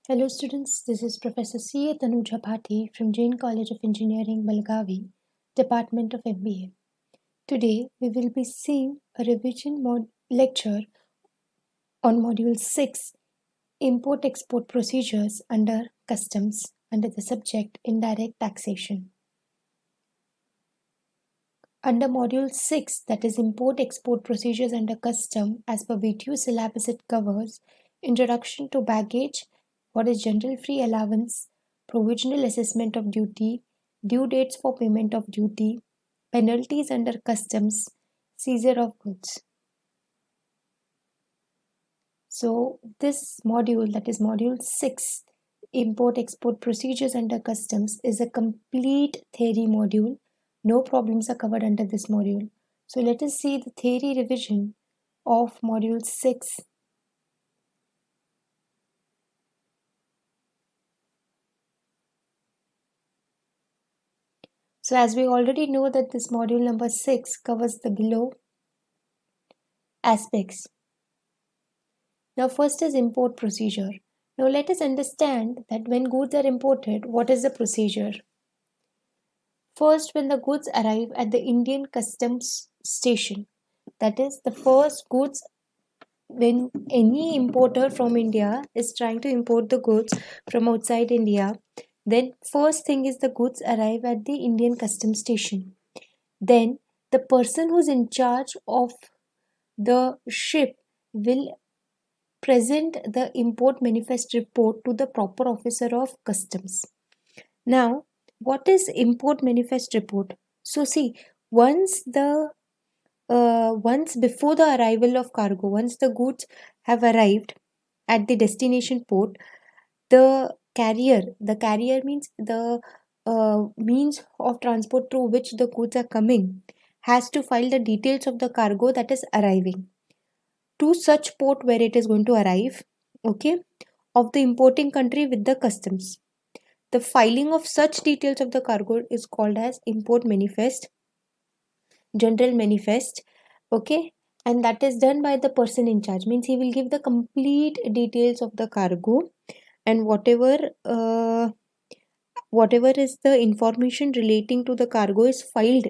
Hello students, this is Professor C. A. Tanuja Bhati from Jain College of Engineering, Belgavi, Department of MBA. Today we will be seeing a revision lecture on Module 6, Import-Export Procedures under Customs under the subject Indirect Taxation. Under Module 6, that is Import-Export Procedures under Custom, as per VTU syllabus it covers Introduction to Baggage, what is General Free Allowance, Provisional Assessment of Duty, Due Dates for Payment of Duty, Penalties under Customs, Scissor of Goods. So this module, that is Module 6, Import-Export Procedures under Customs, is a complete theory module. No problems are covered under this module. So let us see the theory revision of Module 6. So as we already know that this module number 6 covers the below aspects. Now first is import procedure. Now let us understand that when goods are imported, what is the procedure? First, when the goods arrive at the Indian customs station, that is the first goods, when any importer from India is trying to import the goods from outside India, then first thing is the goods arrive at the Indian customs station. Then the person who's in charge of the ship will present the import manifest report to the proper officer of customs. Now, what is import manifest report? So see, once before the arrival of cargo, once the goods have arrived at the destination port, the carrier means the means of transport through which the goods are coming, has to file the details of the cargo that is arriving to such port where it is going to arrive, okay, of the importing country with the customs. The filing of such details of the cargo is called as import manifest, general manifest, okay, and that is done by the person in charge. Means he will give the complete details of the cargo, and whatever is the information relating to the cargo is filed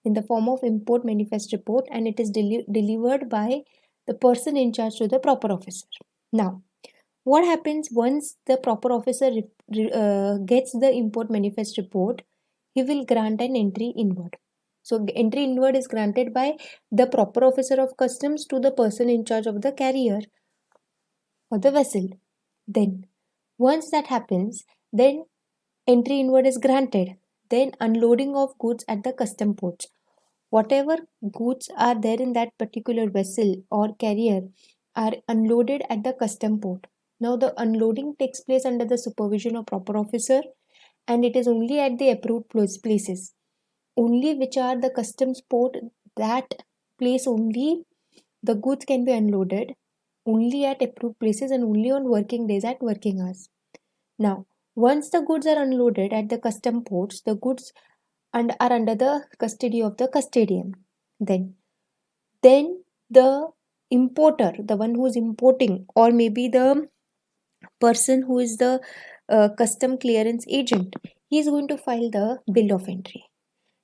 in the form of import manifest report, and it is delivered by the person in charge to the proper officer. Now what happens once the proper officer gets the import manifest report? He will grant an entry inward. So entry inward is granted by the proper officer of customs to the person in charge of the carrier or the vessel. Then once that happens, then entry inward is granted. Then unloading of goods at the custom ports. Whatever goods are there in that particular vessel or carrier are unloaded at the custom port. Now the unloading takes place under the supervision of proper officer, and it is only at the approved places, only which are the customs port, that place only the goods can be unloaded, only at approved places and only on working days at working hours. Now once the goods are unloaded at the custom ports, the goods are under the custody of the custodian. Then the importer, the one who is importing, or maybe the person who is the custom clearance agent, he is going to file the bill of entry.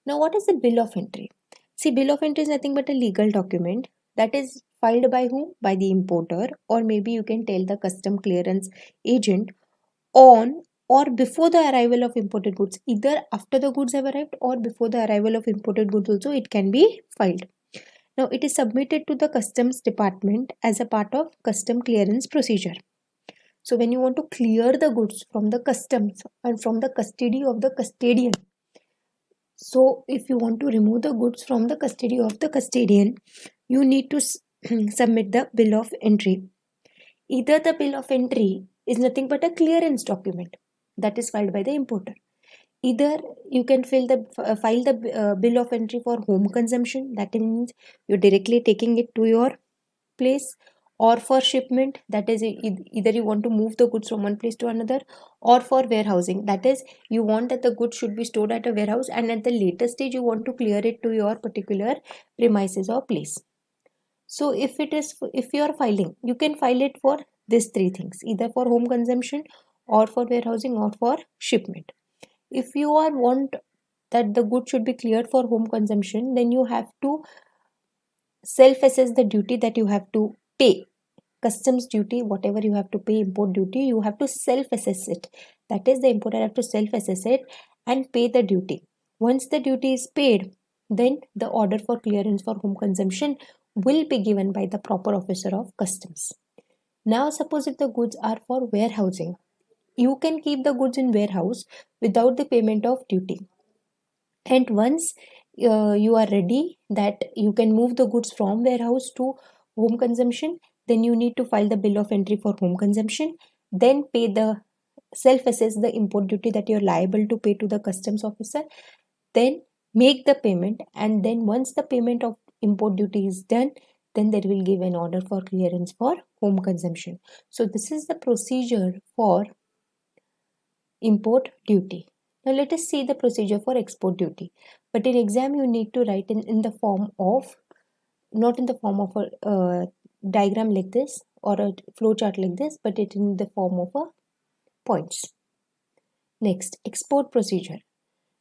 Now what is the bill of entry? See, bill of entry is nothing but a legal document that is filed by whom? By the importer, or maybe you can tell the custom clearance agent, on or before the arrival of imported goods. Either after the goods have arrived or before the arrival of imported goods also it can be filed. Now it is submitted to the customs department as a part of custom clearance procedure. So when you want to clear the goods from the customs and from the custody of the custodian, so if you want to remove the goods from the custody of the custodian, you need to submit the bill of entry. Either the bill of entry is nothing but a clearance document that is filed by the importer. Either you can file the bill of entry for home consumption, that means you're directly taking it to your place, or for shipment, that is either you want to move the goods from one place to another, or for warehousing, that is you want that the goods should be stored at a warehouse and at the later stage you want to clear it to your particular premises or place. So if you are filing, you can file it for these three things, either for home consumption or for warehousing or for shipment. If you want that the good should be cleared for home consumption, then you have to self-assess the duty that you have to pay. Customs duty, whatever you have to pay, import duty, you have to self-assess it. That is, the importer have to self-assess it and pay the duty. Once the duty is paid, then the order for clearance for home consumption will be given by the proper officer of customs. Now suppose if the goods are for warehousing, you can keep the goods in warehouse without the payment of duty. And once you are ready that you can move the goods from warehouse to home consumption, then you need to file the bill of entry for home consumption, then pay the self-assess the import duty that you're liable to pay to the customs officer, then make the payment, and then once the payment of import duty is done, then they will give an order for clearance for home consumption. So this is the procedure for import duty. Now let us see the procedure for export duty. But in exam you need to write in the form of, not in the form of a diagram like this or a flow chart like this, but it in the form of a points. Next, export procedure.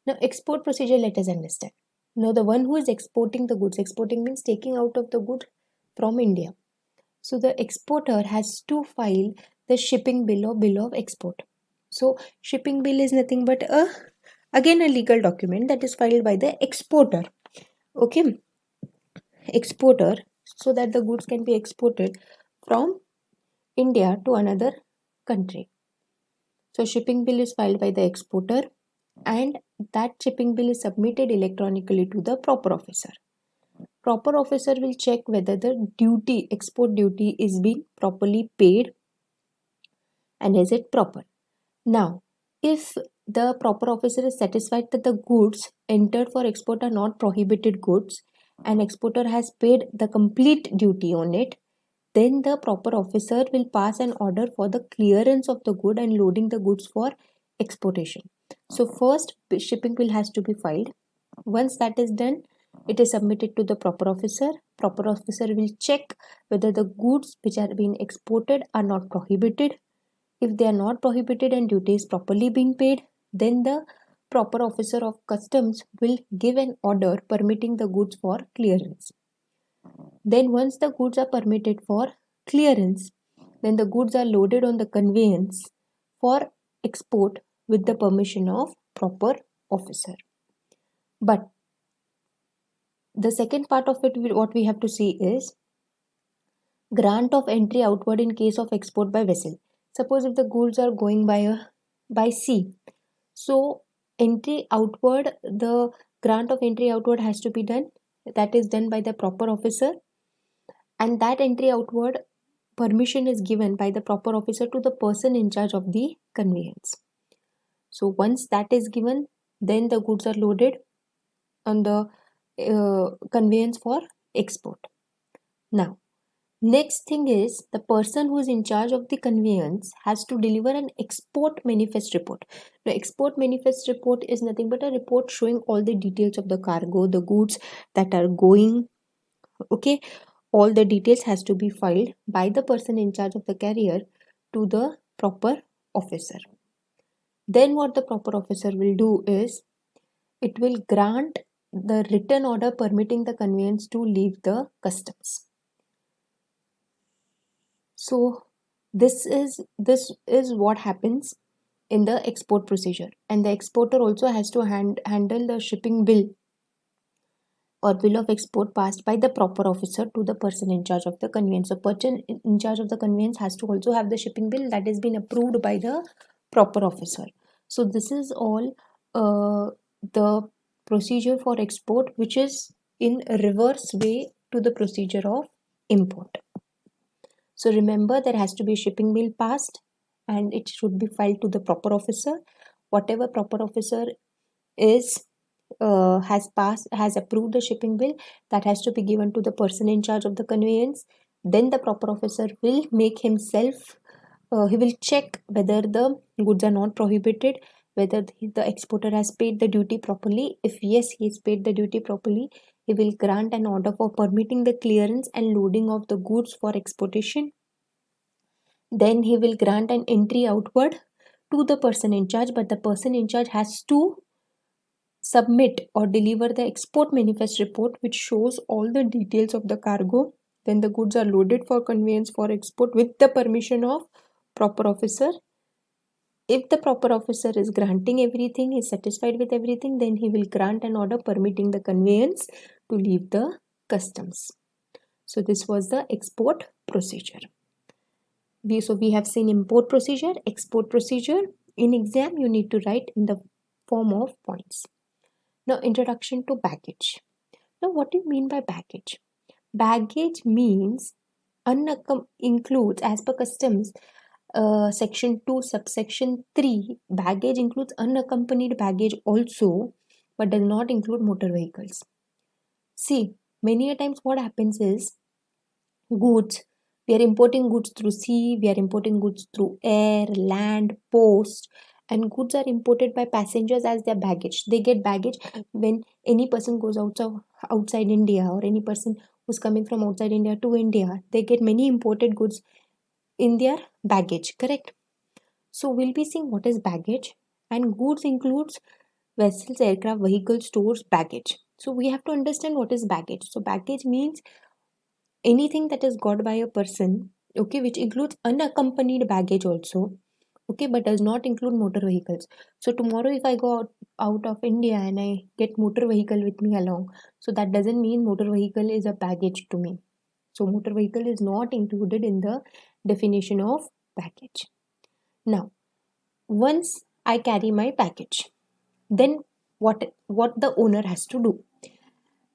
Now export procedure, let us understand. Now the one who is exporting the goods, exporting means taking out of the good from India. So the exporter has to file the shipping bill or bill of export. So shipping bill is nothing but again a legal document that is filed by the exporter. Okay, exporter, so that the goods can be exported from India to another country. So shipping bill is filed by the exporter, and that shipping bill is submitted electronically to the proper officer. Proper officer will check whether the duty, export duty, is being properly paid and is it proper. Now, if the proper officer is satisfied that the goods entered for export are not prohibited goods and exporter has paid the complete duty on it, then the proper officer will pass an order for the clearance of the good and loading the goods for exportation. So first shipping bill has to be filed. Once that is done, it is submitted to the proper officer. Proper officer will check whether the goods which are being exported are not prohibited. If they are not prohibited and duty is properly being paid, then the proper officer of customs will give an order permitting the goods for clearance. Then once the goods are permitted for clearance, then the goods are loaded on the conveyance for export with the permission of proper officer. But the second part of it, what we have to see is grant of entry outward in case of export by vessel. Suppose if the goods are going by sea, so entry outward, the grant of entry outward has to be done. That is done by the proper officer, and that entry outward permission is given by the proper officer to the person in charge of the conveyance. So once that is given, then the goods are loaded on the conveyance for export. Now, next thing is the person who is in charge of the conveyance has to deliver an export manifest report. Now, export manifest report is nothing but a report showing all the details of the cargo, the goods that are going. Okay, all the details has to be filed by the person in charge of the carrier to the proper officer. Then what the proper officer will do is it will grant the written order permitting the conveyance to leave the customs. So this is what happens in the export procedure, and the exporter also has to handle the shipping bill or bill of export passed by the proper officer to the person in charge of the conveyance. So person in charge of the conveyance has to also have the shipping bill that has been approved by the proper officer. So this is all the procedure for export, which is in reverse way to the procedure of import. So remember, there has to be a shipping bill passed and it should be filed to the proper officer. Whatever proper officer is has approved the shipping bill, that has to be given to the person in charge of the conveyance. Then the proper officer will make himself he will check whether the goods are not prohibited, whether the exporter has paid the duty properly. If yes, he has paid the duty properly, he will grant an order for permitting the clearance and loading of the goods for exportation. Then he will grant an entry outward to the person in charge, but the person in charge has to submit or deliver the export manifest report which shows all the details of the cargo. Then the goods are loaded for conveyance for export with the permission of proper officer. If the proper officer is granting everything, is satisfied with everything, then he will grant an order permitting the conveyance to leave the customs. So this was the export procedure. We have seen import procedure, export procedure. In exam, you need to write in the form of points. Now, introduction to baggage. Now, what do you mean by baggage? Baggage means includes, as per customs, section 2 subsection 3, baggage includes unaccompanied baggage also, but does not include motor vehicles. See, many a times what happens is goods, we are importing goods through sea, we are importing goods through air, land, post, and goods are imported by passengers as their baggage. They get baggage when any person goes outside India, or any person who's coming from outside India to India, they get many imported goods in their baggage, correct? So we'll be seeing what is baggage, and goods includes vessels, aircraft, vehicles, stores, baggage. So we have to understand what is baggage. So baggage means anything that is got by a person, okay, which includes unaccompanied baggage also, okay, but does not include motor vehicles. So tomorrow if I go out of India and I get motor vehicle with me along, so that doesn't mean motor vehicle is a baggage to me. So motor vehicle is not included in the definition of baggage. Now, once I carry my package, then what the owner has to do?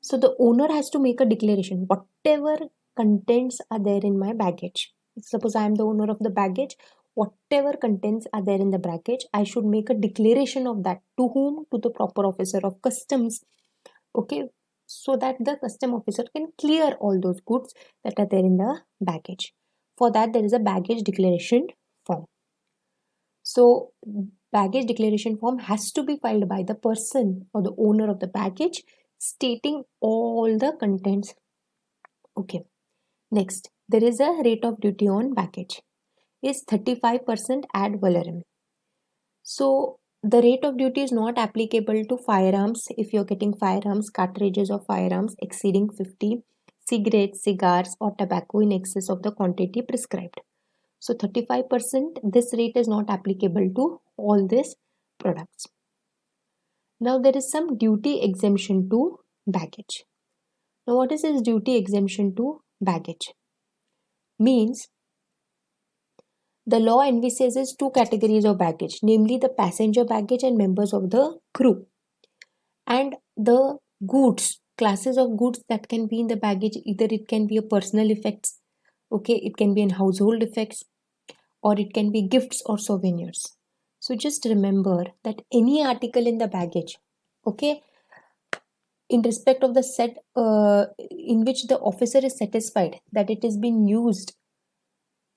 So the owner has to make a declaration. Whatever contents are there in my baggage. Suppose I am the owner of the baggage. Whatever contents are there in the baggage, I should make a declaration of that. To whom? To the proper officer of customs. Okay. So that the custom officer can clear all those goods that are there in the baggage. For that, there is a baggage declaration form. So baggage declaration form has to be filed by the person or the owner of the baggage, stating all the contents. Okay. Next, there is a rate of duty on baggage is 35% ad valorem. So the rate of duty is not applicable to firearms if you're getting firearms, cartridges of firearms exceeding 50, cigarettes, cigars or tobacco in excess of the quantity prescribed. So 35%, this rate is not applicable to all these products. Now there is some duty exemption to baggage. Now what is this duty exemption to baggage? Means the law envisages two categories of baggage, namely the passenger baggage and members of the crew. And the goods, classes of goods that can be in the baggage, either it can be a personal effects, okay, it can be in household effects, or it can be gifts or souvenirs. So just remember that any article in the baggage, okay, in respect of the set in which the officer is satisfied that it is being used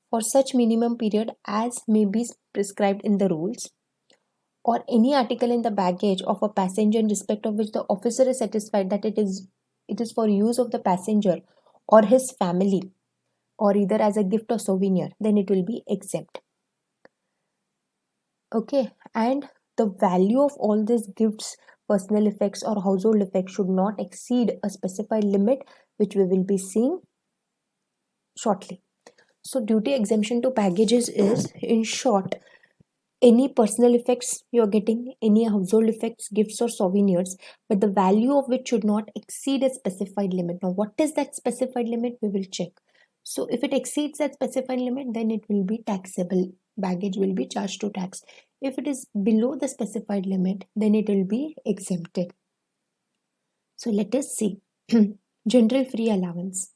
for such minimum period as may be prescribed in the rules, or any article in the baggage of a passenger in respect of which the officer is satisfied that it is for use of the passenger or his family, or either as a gift or souvenir, then it will be exempt. Okay, and the value of all these gifts, personal effects or household effects should not exceed a specified limit, which we will be seeing shortly. So duty exemption to packages is, in short, any personal effects you are getting, any household effects, gifts or souvenirs, but the value of which should not exceed a specified limit. Now, what is that specified limit? We will check. So if it exceeds that specified limit, then it will be taxable. Baggage will be charged to tax. If it is below the specified limit, then it will be exempted. So let us see. General free allowance.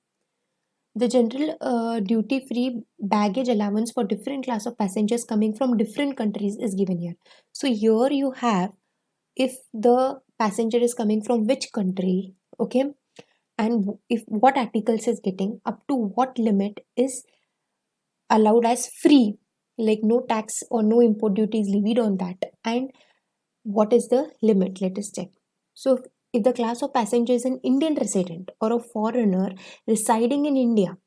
The general duty-free baggage allowance for different class of passengers coming from different countries is given here. So here you have if the passenger is coming from which country, okay, and if what articles is getting, up to what limit is allowed as free, like no tax or no import duty is levied on that, and what is the limit. Let us check. So if the class of passenger is an Indian resident or a foreigner residing in India,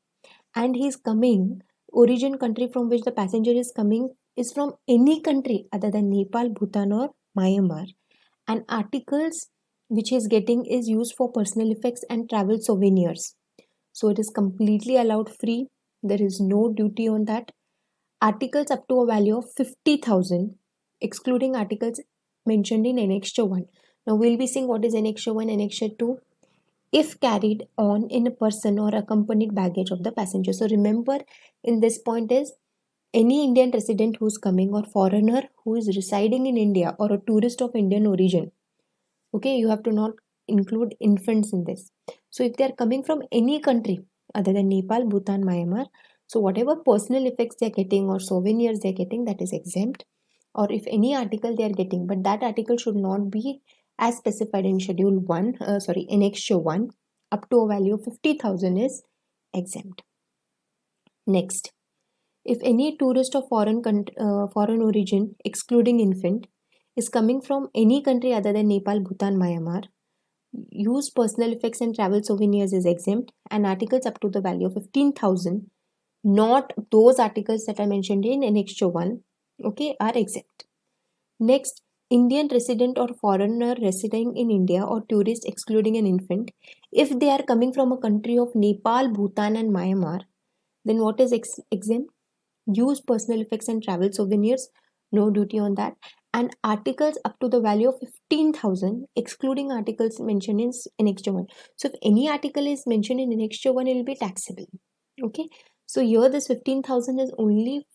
and he is coming, origin country from which the passenger is coming is from any country other than Nepal, Bhutan or Myanmar, and articles which he is getting is used for personal effects and travel souvenirs. So it is completely allowed free. There is no duty on that. Articles up to a value of 50,000, excluding articles mentioned in Annexure 1. Now we'll be seeing what is Annexure 1, Annexure 2, if carried on in a person or accompanied baggage of the passenger. So remember, in this point is any Indian resident who's coming or foreigner who is residing in India or a tourist of Indian origin. Okay, you have to not include infants in this. So if they are coming from any country other than Nepal, Bhutan, Myanmar, so whatever personal effects they are getting or souvenirs they are getting, that is exempt. Or if any article they are getting, but that article should not be as specified in Schedule 1, Annexure 1, up to a value of 50,000 is exempt. Next, if any tourist of foreign origin, excluding infant, is coming from any country other than Nepal, Bhutan, Myanmar, use personal effects and travel souvenirs is exempt, and articles up to the value of 15,000, not those articles that I mentioned in Annexure 1, okay, are exempt. Next, Indian resident or foreigner residing in India or tourist excluding an infant, if they are coming from a country of Nepal, Bhutan and Myanmar, then what is exempt? Use personal effects and travel souvenirs, no duty on that, and articles up to the value of 15,000, excluding articles mentioned in Annexure 1. So if any article is mentioned in Annexure 1, it will be taxable. Okay, so here this 15,000 is only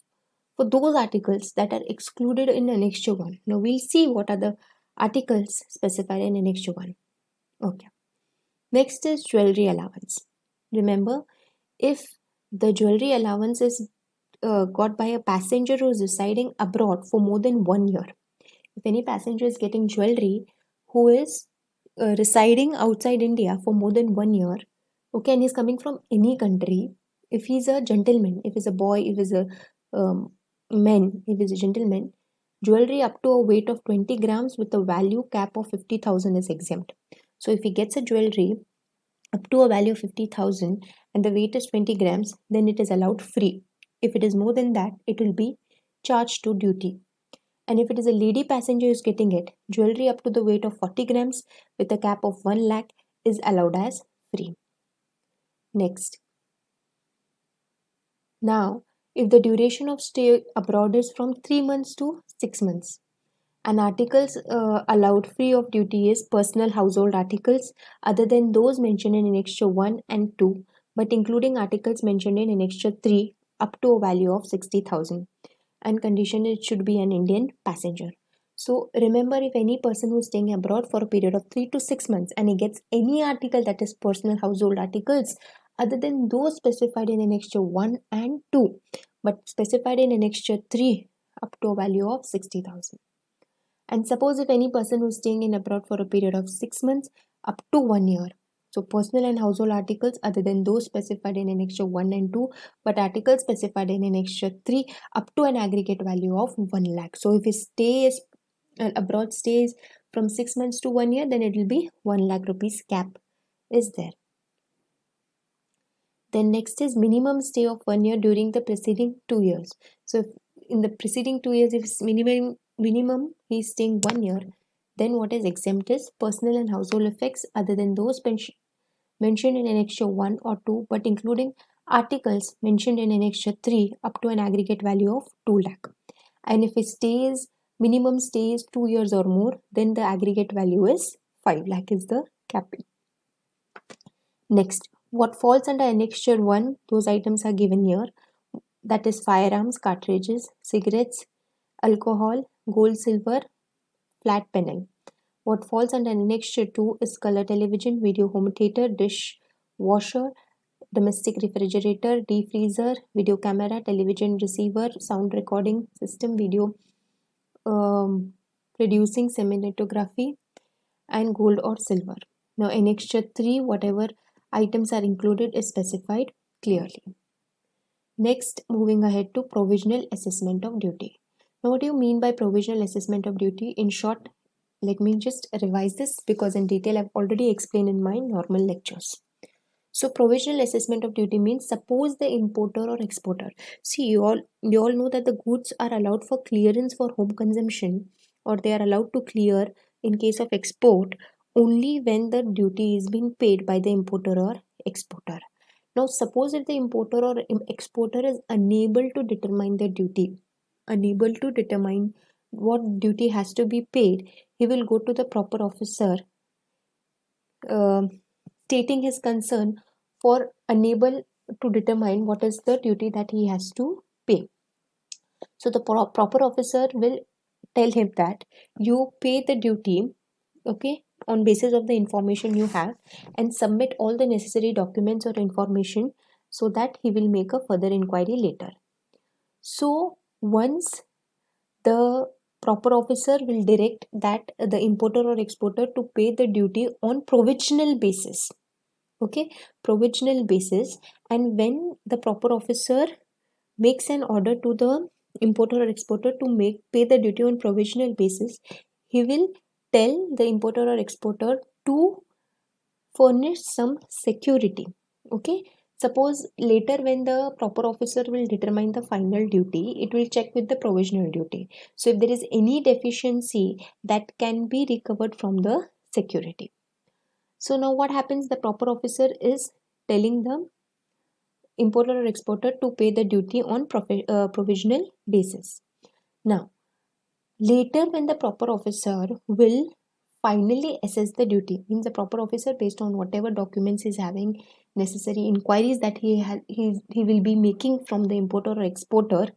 for those articles that are excluded in Annexure 1. Now we'll see what are the articles specified in Annexure 1. Okay. Next is jewelry allowance. Remember, if the jewelry allowance is got by a passenger who is residing abroad for more than 1 year. If any passenger is getting jewelry who is residing outside India for more than 1 year, okay, and he's coming from any country, if he's a gentleman, if he's a boy, if he's a man, if he's a gentleman, jewelry up to a weight of 20 grams with a value cap of 50,000 is exempt. So if he gets a jewelry up to a value of 50,000 and the weight is 20 grams, then it is allowed free. If it is more than that, it will be charged to duty. And if it is a lady passenger who is getting it, jewelry up to the weight of 40 grams with a cap of 1 lakh is allowed as free. Next. Now, if the duration of stay abroad is from 3 months to 6 months, and articles allowed free of duty is personal household articles other than those mentioned in Annexure 1 and 2, but including articles mentioned in Annexure 3 up to a value of 60,000, and condition it should be an Indian passenger. So remember, if any person who is staying abroad for a period of 3 to 6 months and he gets any article that is personal household articles other than those specified in Annexure 1 and 2, but specified in Annexure 3 up to a value of 60,000. And suppose if any person who is staying in abroad for a period of 6 months up to 1 year, so personal and household articles other than those specified in Annexure 1 and 2, but articles specified in Annexure 3 up to an aggregate value of 1 lakh. So if his stay is abroad stays from 6 months to 1 year, then it will be 1 lakh rupees cap is there. Then next is minimum stay of 1 year during the preceding 2 years. So if in the preceding 2 years, if it's minimum he is staying 1 year, then what is exempt is personal and household effects other than those mentioned in Annexure 1 or 2, but including articles mentioned in Annexure 3 up to an aggregate value of 2 lakh. And if it minimum stays 2 years or more, then the aggregate value is 5 lakh is the capital. Next, what falls under Annexure 1, those items are given here. That is firearms, cartridges, cigarettes, alcohol, gold, silver, flat panel. What falls under Annexure 2 is color television, video home theater, dish washer, domestic refrigerator, deep freezer, video camera, television receiver, sound recording system, video producing cinematography, and gold or silver. Now Annexure 3, whatever items are included is specified clearly. Next, moving ahead to provisional assessment of duty. Now what do you mean by provisional assessment of duty? In short, let me just revise this because in detail I've already explained in my normal lectures. So provisional assessment of duty means, suppose the importer or exporter, see, you all know that the goods are allowed for clearance for home consumption, or they are allowed to clear in case of export only when the duty is being paid by the importer or exporter. Now suppose if the importer or exporter is unable to determine the duty, unable to determine what duty has to be paid, he will go to the proper officer, uh, stating his concern for unable to determine what is the duty that he has to pay. So the proper officer will tell him that you pay the duty, okay, on basis of the information you have, and submit all the necessary documents or information, so that he will make a further inquiry later. So once the proper officer will direct that the importer or exporter to pay the duty on provisional basis, okay, provisional basis, and when the proper officer makes an order to the importer or exporter to pay the duty on provisional basis, he will tell the importer or exporter to furnish some security. Okay, suppose later when the proper officer will determine the final duty, it will check with the provisional duty. So if there is any deficiency, that can be recovered from the security. So now what happens, the proper officer is telling the importer or exporter to pay the duty on provisional basis. Now later when the proper officer will finally assess the duty, means the proper officer, based on whatever documents is having, necessary inquiries that he will be making from the importer or exporter,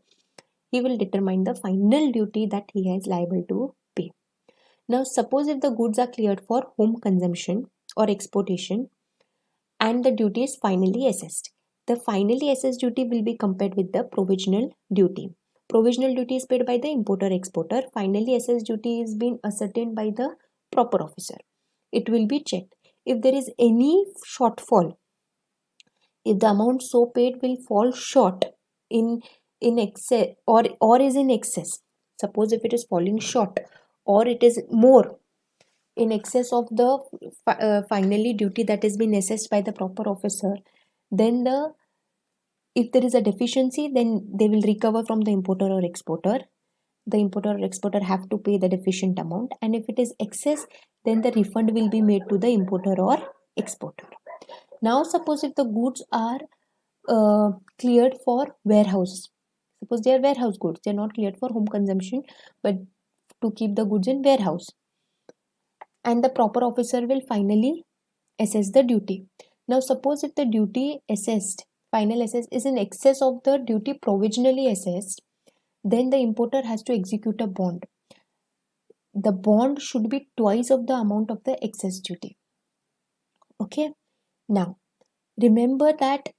he will determine the final duty that he is liable to pay. Now suppose if the goods are cleared for home consumption or exportation and the duty is finally assessed, the finally assessed duty will be compared with the provisional duty. Provisional duty is paid by the importer exporter, finally assessed duty is being ascertained by the proper officer. It will be checked. If there is any shortfall, if the amount so paid will fall short in excess, or is in excess, suppose if it is falling short or it is more in excess of the finally duty that has been assessed by the proper officer, then if there is a deficiency, then they will recover from the importer or exporter. The importer or exporter have to pay the deficient amount, and if it is excess, then the refund will be made to the importer or exporter. Now suppose if the goods are cleared for warehouse, suppose they are warehouse goods, they are not cleared for home consumption, but to keep the goods in warehouse, and the proper officer will finally assess the duty. Now suppose if the duty assessed, final assess, is in excess of the duty provisionally assessed, then the importer has to execute a bond. The bond should be twice of the amount of the excess duty. Okay, now remember that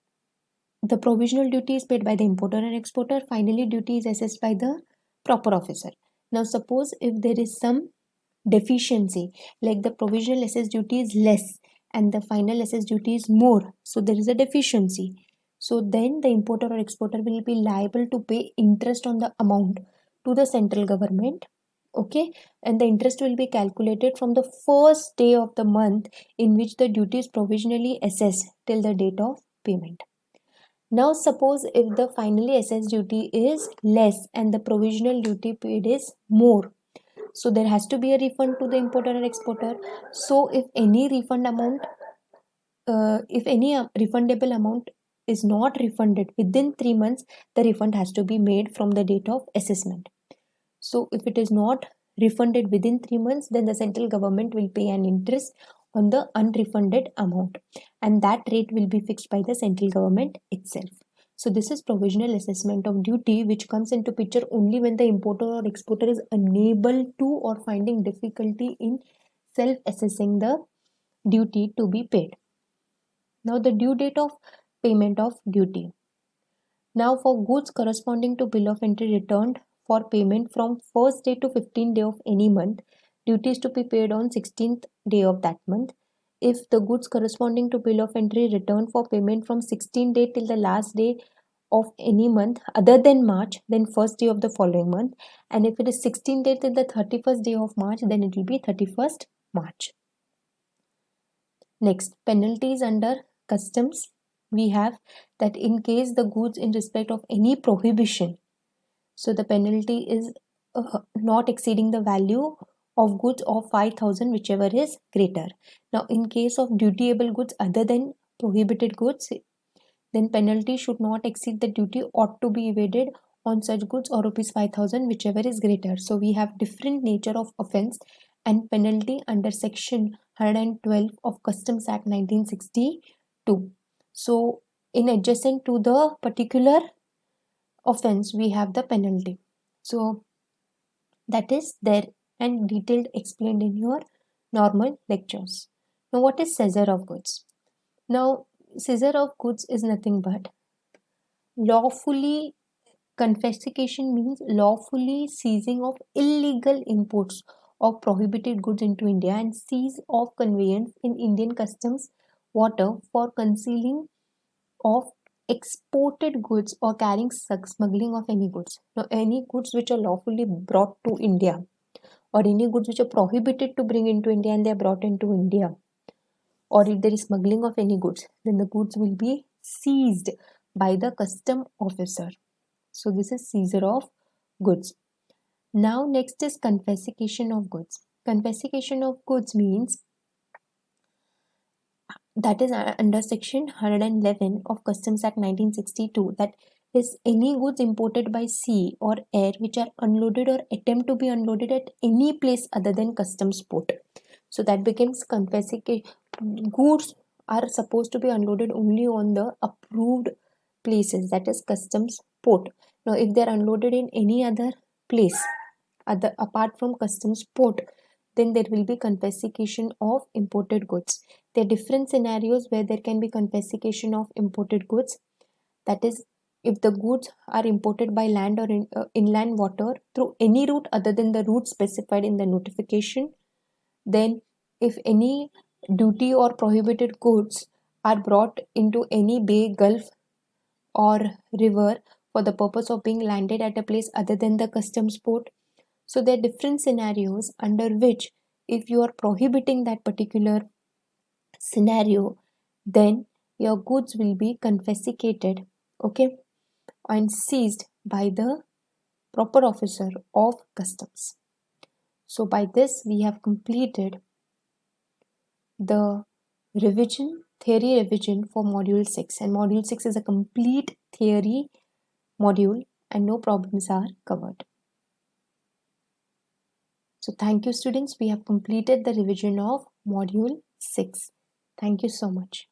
the provisional duty is paid by the importer and exporter, finally duty is assessed by the proper officer. Now suppose if there is some deficiency, like the provisional assessed duty is less and the final assessed duty is more, so there is a deficiency, so then the importer or exporter will be liable to pay interest on the amount to the central government. Okay, and the interest will be calculated from the first day of the month in which the duty is provisionally assessed till the date of payment. Now suppose if the finally assessed duty is less and the provisional duty paid is more, so there has to be a refund to the importer or exporter. So if any refund amount, if any refundable amount is not refunded within 3 months, the refund has to be made from the date of assessment. So if it is not refunded within 3 months, then the central government will pay an interest on the unrefunded amount, and that rate will be fixed by the central government itself. So this is provisional assessment of duty, which comes into picture only when the importer or exporter is unable to or finding difficulty in self-assessing the duty to be paid. Now the due date of payment of duty. Now for goods corresponding to bill of entry returned for payment from first day to 15th day of any month, duty is to be paid on 16th day of that month. If the goods corresponding to bill of entry returned for payment from 16th day till the last day of any month other than March, then first day of the following month. And if it is 16th day till the 31st day of March, then it will be 31st March. Next, penalties under customs, we have that in case the goods in respect of any prohibition, so the penalty is not exceeding the value of goods of 5,000, whichever is greater. Now, in case of dutiable goods other than prohibited goods, then penalty should not exceed the duty ought to be evaded on such goods or rupees 5,000, whichever is greater. So we have different nature of offense and penalty under section 112 of Customs Act 1962. So in adjacent to the particular offense, we have the penalty. So that is there and detailed explained in your normal lectures. Now, what is seizure of goods? Now, seizure of goods is nothing but lawfully, confiscation means lawfully seizing of illegal imports of prohibited goods into India and seize of conveyance in Indian customs water for concealing of exported goods or carrying smuggling of any goods. Now, any goods which are lawfully brought to India or any goods which are prohibited to bring into India and they are brought into India, or if there is smuggling of any goods, then the goods will be seized by the custom officer. So this is seizure of goods. Now next is confiscation of goods. Confiscation of goods means that is under section 111 of Customs Act 1962, that is any goods imported by sea or air which are unloaded or attempt to be unloaded at any place other than customs port. So that becomes confiscation. Goods are supposed to be unloaded only on the approved places, that is customs port. Now if they are unloaded in any other place apart from customs port, then there will be confiscation of imported goods. There are different scenarios where there can be confiscation of imported goods. That is, if the goods are imported by land or inland water through any route other than the route specified in the notification. Then if any duty or prohibited goods are brought into any bay, gulf or river for the purpose of being landed at a place other than the customs port. So there are different scenarios under which if you are prohibiting that particular scenario, then your goods will be confiscated, okay, and seized by the proper officer of customs. So by this we have completed the theory revision for module 6, and module 6 is a complete theory module and no problems are covered. So thank you students, we have completed the revision of module 6. Thank you so much.